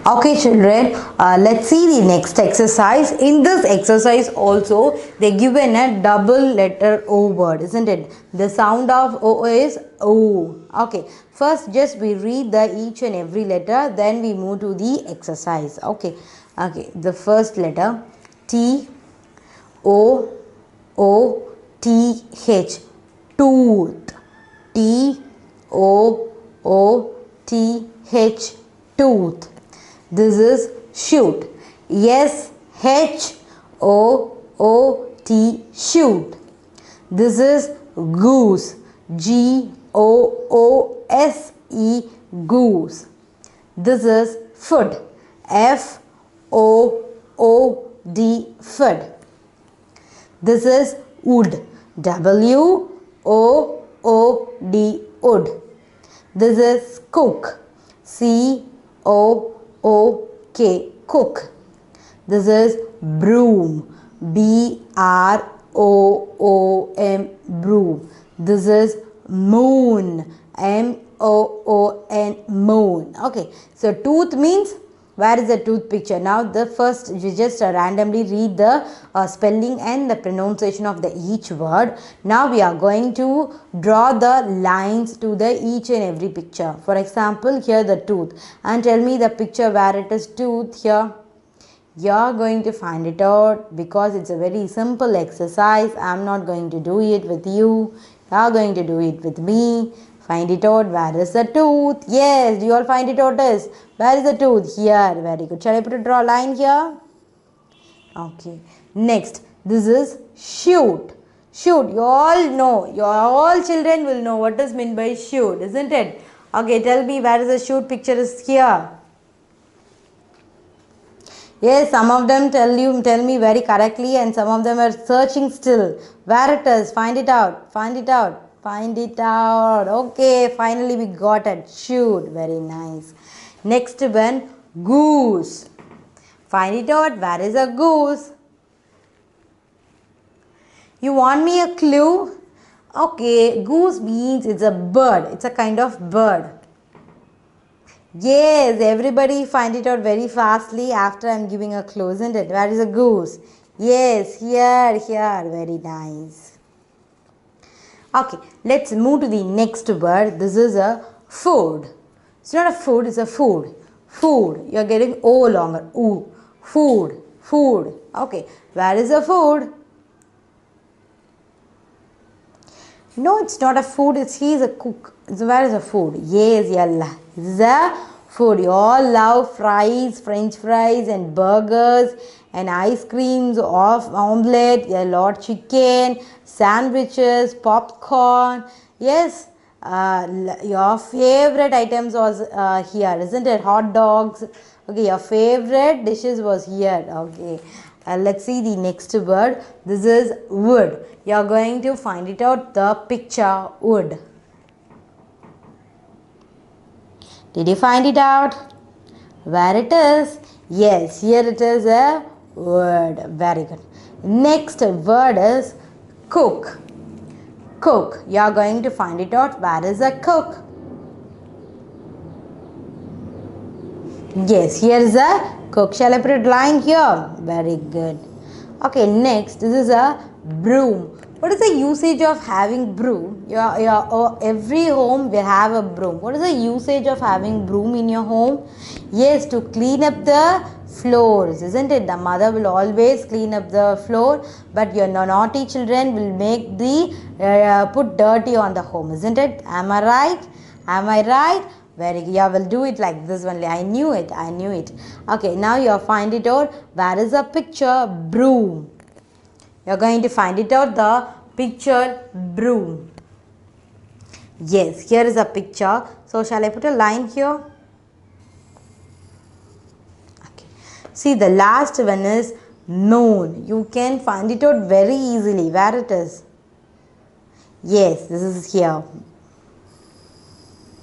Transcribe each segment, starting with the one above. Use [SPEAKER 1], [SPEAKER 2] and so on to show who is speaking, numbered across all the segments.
[SPEAKER 1] Okay children, let's see the next exercise. In this exercise also they given a double letter O word, isn't it? The sound of O is O. Okay, first just we read the each and every letter, then we move to the exercise. Okay, the first letter T O O T H, tooth. T O O T H, tooth. This is shoot. S H O O T, shoot. This is goose. G O O S E, goose. This is foot. F O O D, foot. This is wood. W O O D, wood. This is cook. C O O K, cook. This is broom. B R O O M, broom. This is moon. M O O N, moon. Okay, so tooth means where is the tooth picture? Now the first you just randomly read the spelling and the pronunciation of the each word. Now we are going to draw the lines to the each and every picture. For example, here the tooth, and tell me the picture where it is tooth here. You are going to find it out because it's a very simple exercise. I am not going to do it with you. You are going to do it with me. Find it out. Where is the tooth? Yes, do you all find it out? Where is the tooth? Here. Very good. Shall I put a draw line here? Okay. Next, this is shoot. Shoot. You all know. You all children will know what is meant by shoot, isn't it? Okay. Tell me where is the shoot picture is here. Yes, some of them tell me very correctly, and some of them are searching still. Where it is? Find it out. Find it out. Find it out. Okay, finally we got it. Shoot. Very nice. Next one, goose. Find it out. Where is a goose? You want me a clue? Okay, goose means it's a bird. It's a kind of bird. Yes, everybody find it out very fastly after I am giving a clue, isn't it? Where is a goose? Yes, here. Very nice. Okay, let's move to the next word. This is a food. It's not a food, it's a food. Food. You are getting O longer. Ooh. Food. Food. Okay, where is the food? No, it's not a food. He is a cook. So where is the food? Yes, yalla. This is a food. You all love fries, French fries and burgers and ice creams, omelette, a lot chicken, sandwiches, popcorn. Yes, your favorite items was here, isn't it? Hot dogs. Okay, your favorite dishes was here. Okay. Let's see the next word. This is wood. You are going to find it out, the picture wood. Did you find it out? Where it is? Yes, here it is a word. Very good. Next word is cook. Cook. You are going to find it out. Where is a cook? Yes, here is a cook. Shall I put a line here? Very good. Okay, next, this is a broom. What is the usage of having broom? Every home will have a broom. What is the usage of having broom in your home? Yes, to clean up the floors, isn't it? The mother will always clean up the floor, but your naughty children will make the put dirty on the home, isn't it? Am I right? Am I right? Very good. You will do it like this only. I knew it. Okay, now you find it out. Where is the picture? Broom. You are going to find it out, the picture broom. Yes, here is a picture. So, shall I put a line here? Okay. See, the last one is moon. You can find it out very easily. Where it is? Yes, this is here.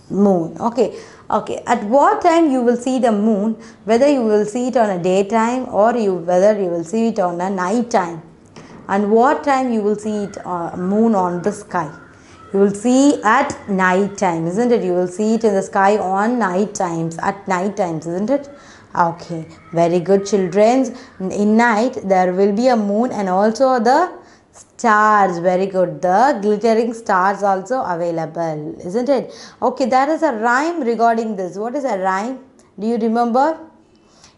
[SPEAKER 1] Moon. Okay. At what time you will see the moon? Whether you will see it on a daytime or whether you will see it on a night time. And what time you will see it moon on the sky? You will see at night time, isn't it? You will see it in the sky on night times, at night times, isn't it? Okay, very good, children. In night there will be a moon and also the stars. Very good. The glittering stars also available, isn't it? Okay, there is a rhyme regarding this. What is a rhyme? Do you remember?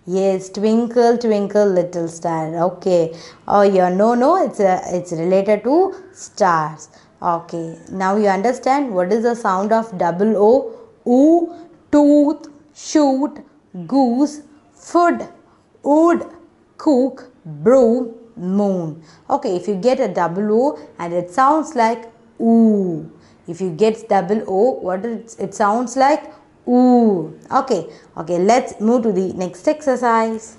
[SPEAKER 1] Yes, twinkle twinkle little star. Okay. Oh yeah, no, it's related to stars. Okay. Now you understand what is the sound of double O? Oo, tooth, shoot, goose, food, wood, cook, broom, moon. Okay, if you get a double O and it sounds like oo. If you get double O, what it sounds like? Ooh. Okay. Okay, let's move to the next exercise.